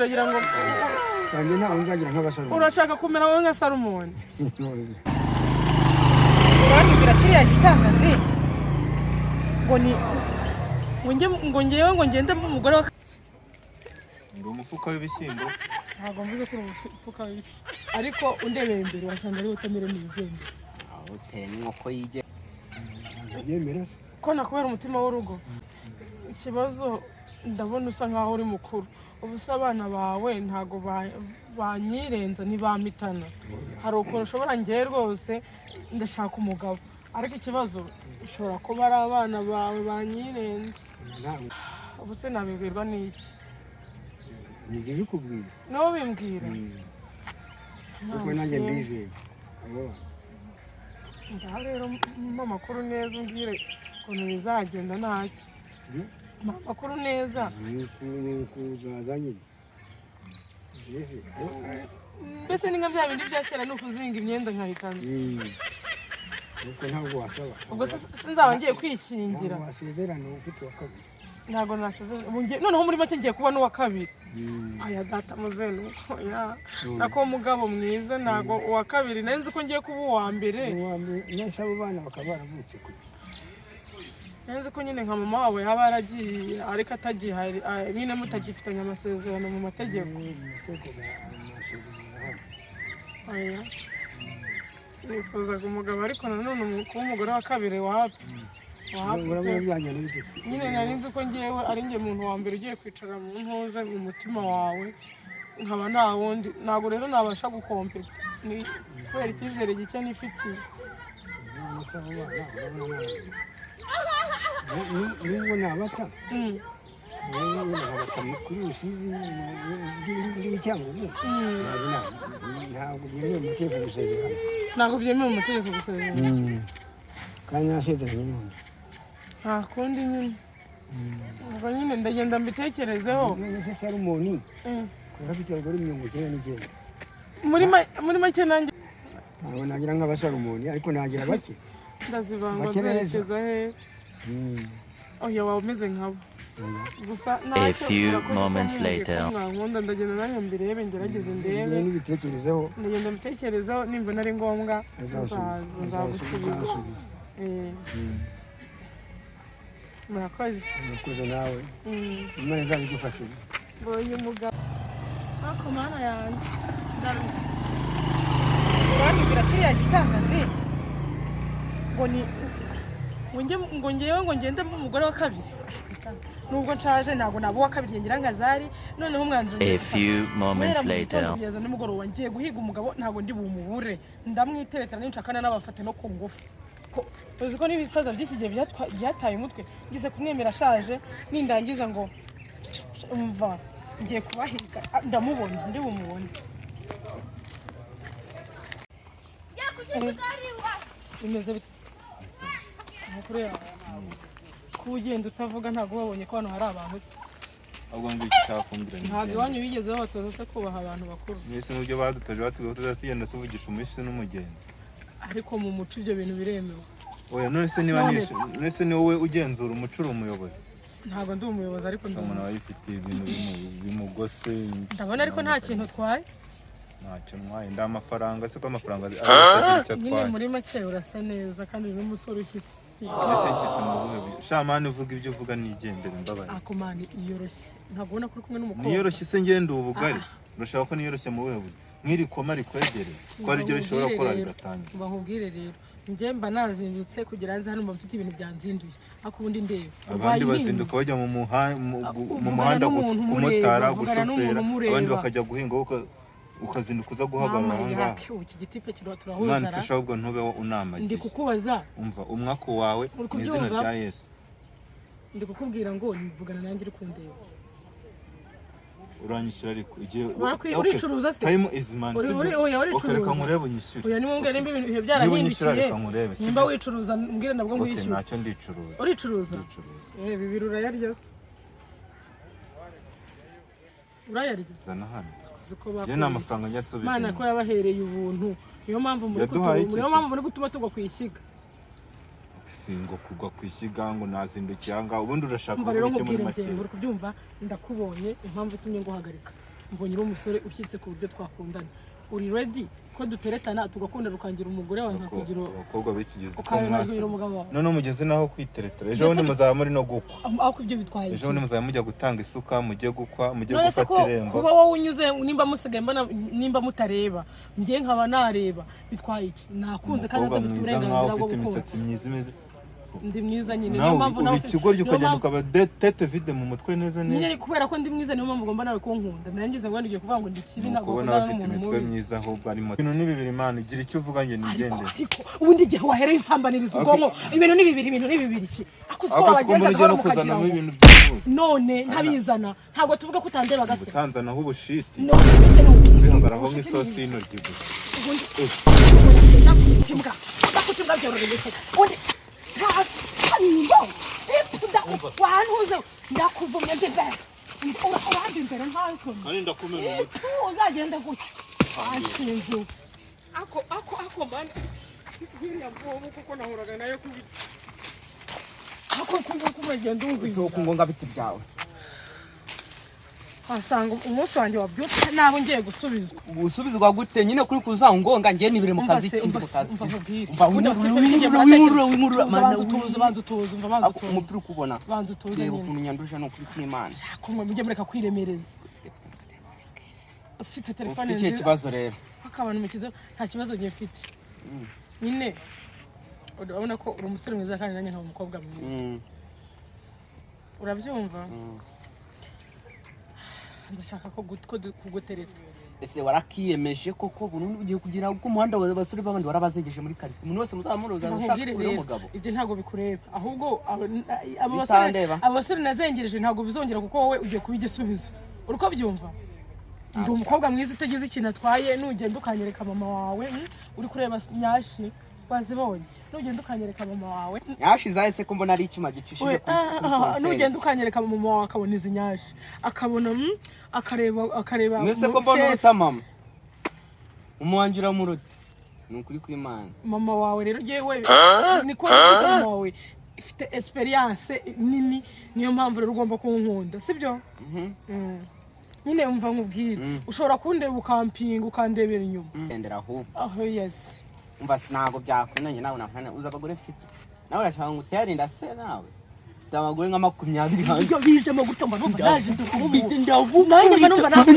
uragira ngo kandi ntawe nzagira nk'abasore urashaka kumera wowe nka Salomon uranyumvira kiriya gisaza ndi ngo ngende mu mugore wa ngo umufuka w'ibishyimbo ntabwo mvuze ko umufuka w'ibishyimbo ariko undebeye imbere wasanga ari utamere n'ibigende aho uteye nk'uko yige yemera ko nakubera umutima w'urugo ikibazo ndabona usa nkaho uri mukuru ubu se abana bawe ntago banyirenza ntibamitana hari ukuntu ushobora ngewe rwose ndashaka umugabo ariko ikibazo ushobora kuba ari abana bawe banyirenza ubu se nabibwirwa n'iki nige bikubwira nawe bimbwira kuko nanjye mbizeye ngaho rero mpa amakuru neza umbwire ukuntu bizagenda ntacyo mpa amakuru neza kuzaza nyine mbese ni nka bya bindi bya kera ni ukuzinga imyenda nkayikanzu kuko ntabwo wasaba ubwo sinzaba ngiye kwishingira wasezerana ufite wa kabiri ntabwo nasezerana noneho muri make ngiye kuba n'uwa kabiri aya data muzenuko nako mugabo mwiza ntabwo uwa kabiri nzi ko ngiye kuba uwa mbere nese abo bana bakaba baravutse kuki nzi ko nyine nka mama wawe yaba yaragiye ariko atagihari nyine mutagifitanye amasezerano mu mategeko aya nifuzaga umugabo ariko nanone kuba umugore wa kabiri wapi nyine nari nzi ko ngewe ari njye muntu wa mbere ugiye kwicara mu ntuze mu mutima wawe nkaba nta wundi ntabwo rero nabasha gukompeta ni kubera icyizere gike nifitiye nubwo nabata kuri rusizi rw'icyangugu ntabwo byemewe mu mategeko gusezerana ntabwo byemewe mu mategeko gusezerana kandi nasezeranye none nta kundi nyine ubwo nyine ndagenda mbitekerezeho none se Salomoni kubera afite abagore 99 muri make nanjye ntabwo nagira nk'abasalomoni ariko nagira bake ndazivanga zerekeza he oya waba umeze nkabo gusa a few moments later nkunda ndagenda nanjye mbirebe ngerageze ndebe n'ibitekerezeho ndagenda mbitekerezeho nimba nari ngombwa nzagusubiza murakoze nawe imana izabigufashije mbonye umugabo ariko mana yanjye ndaruse uranyumvira kiriya gisaza ndi ngo ngende mu mugore wa kabiri nubwo nshaje ntabwo nabo wa kabiri ngira ngazari noneho umwanzuro a few moments later kugeza nimugoroba ngiye guhiga umugabo ntabwo ndi bumubure ndamwiteretana n'inshakana n'abafate no ku ngufu uzi ko n'ibisaza by'iki gihe byataye umutwe ngize kumwemera ashaje nindangiza ngo umva ngiye kubahiga ndamubona ndi bumubone bimeze bite amakuru yawe kuba ugenda utavuga ntabwo wabonye ko hano hari abantu se ahubwo ngo iki cyakumbira ntabwo iwanyu bigeze babatoza se kubaha abantu bakuru mwese n'uburyo badutoje batugatoza tugenda tuvugisha umushi n'umugenzi ariko mu muco ibyo bintu biremewe oya none se niba nese ni wowe ugenzura umuco uri umuyobozi ntabwo ndi umuyobozi ariko umuntu aba yifitiye ibintu bimugose ndabona ariko nta kintu utwaye ntacyo ntwaye nda amafaranga se ko amafaranga nyine muri make urasa neza kandi uri n'umusore ushyitse ese nshyitse mu buhe shamani uvuga ibyo uvuga nigendere mbabaye akomani iyoroshye ntabwo ubona ko uri kumwe n'umukobwa niyoroshye se ngende ubugari urashaka ko niyoroshye mu buhe buryo nk'iri koma rikwegereye ko ari ryo rishobora gukora rigatangira mba nkubwire rero njye mba nazindutse kugira nze hano mba mfite ibintu byanzinduye ariko ubundi ndeba abandi bazinduka bajya mu muhanda kumotara gushofera abandi bakajya guhinga ukazinduka uza guhagarara aho ngaho iki gitipe turahuza none se ahubwo ntubeho unamagiye ndi kukubaza umva umwaka wawe mu izina rya Yesu ndi kukubwira ngo nivugana nanjye uri kundeba uranyishyura ariko igihe uricuruza se time is money oya uricuruza reka nkurebe unyishyure oya ni mwongere nimba ibintu byarahindukiye nimba wicuruza mbwire nabwo ngwishyure ntacyo ndicuruza uricuruza bibiri urayarya se urayarya zana hano ziko bakora je n'amafaranga nyatsubije Mana ko yabahereye ubuntu niyo mpamvu muri gutuma tugwa kwishyiga singo kugwa kwishyiga ngo nazindukiye anga ubundi urashaka kuvuga iki muri make uri kubyumva ndakubonye impamvu itumye nguhagarika mbonye uri umusore ushyitse ku buryo twakundana uri ready ko duteretana tugakunda rukangira umugore wawe nkakugira abakobwa b'ikigezi ukagira umugabo wawe none umugeze naho kwiteretera ejo bundi muzaba muri no gukwa ako ibyo bitwaye ejo bundi muzaba mujya gutanga isuka mujye gukwa mujye gufata irembo kuba wowe unyuze nimba musigaye mbona nimba mutareba njye nkaba nareba bitwaye iki nakunze kandi ko dufite uburenganzira bwo gukunda imisatsi myiza imeze ndi mwiza nyine niyo mpamvu nawe ikigoryi ukagenda ukaba tete vide mu mutwe neza neza nyine kubera ko ndi mwiza niyo mpamvu ugomba nawe kunkunda nangize ngo ngiye kuvuga ngo ndi kibi ntabwo kubona abafite imitwe myiza ahubwo arimo ibintu ni bibiri Imana igira icyo uvuga njye nigendere ariko ubundi igihe wahereye insambaniriza ubwonko ibintu ni bibiri ki akusko wabagenza no kuzana mu ibintu by'umuntu none ntabizana ntabwo tuvuga ko utandeba gase utanzana aho ubushiti none bihagaraho nk'isosi y'intoryi gusa ndakutimba byoroheje ubundi wantuze ndakuvumye ndebe urahandi imbere nkaho kandi ndakumena umutwe uzagenda gutya ashinze ako mbana hiriya mvubu kuko nahuraga nayo kubita ako kumagenda umvise so kungonga biti byawe asanga umunsi wanjye wabyutse nabo ngiye gusubizwa gusubizwa gute nyine kuri kuzangonga ngiye nibire mu kazi kindi mu kazi umupira ukubona banza utuze reba ukuntu nyanduje no kuri Imana kumwe mujye mureka kwiremereza ufite telefone ufite ikibazo rero akabantu mukize nta kibazo ngiye mfite nyine urabona ko uri umusore mwiza kandi nanjye nta umukobwa mwiza urabyumva ndashaka ko kugutereta ese warakiyemeje koko burundu ugiye kugira uko umuhanda w'abasore b'abandi warabazengeje muri quartier umuntu wese muzamuroza arashaka kuri umugabo ibyo ntago bikureba ahubwo abasore nazengereje ntago bizongera kuko wowe ugiye kubigisubizo uruko byumva ndi umukobwa mwiza utagize ikintu atwaye nugenda ukanyereka mama wawe uri kureba nyashi wazibonye nugenda ukanyereka mama wawe nyashi zahise ko mbona ari icyuma gicishije nugenda ukanyereka mama wawe akabona izi nyashi akabona akareba mwese ko mbona uruta mama umuwangira muruti ni ukuri kw'Imana mama wawe rero yewe niko mama wawe ifite experience nini niyo mpamvu rero ugomba kunkunda sibyo nyine umva nkubwira ushobora kundeba ukampinga ukandebera inyuma endera ahubwo yes umva sinago byakunanye nawe nakana uza abagore mfite nawe urashaka ngo uterinda se nawe abagore nka 20 hanze bije mo gutomba numva naje ndakubita ndavuma nanjye numva nawe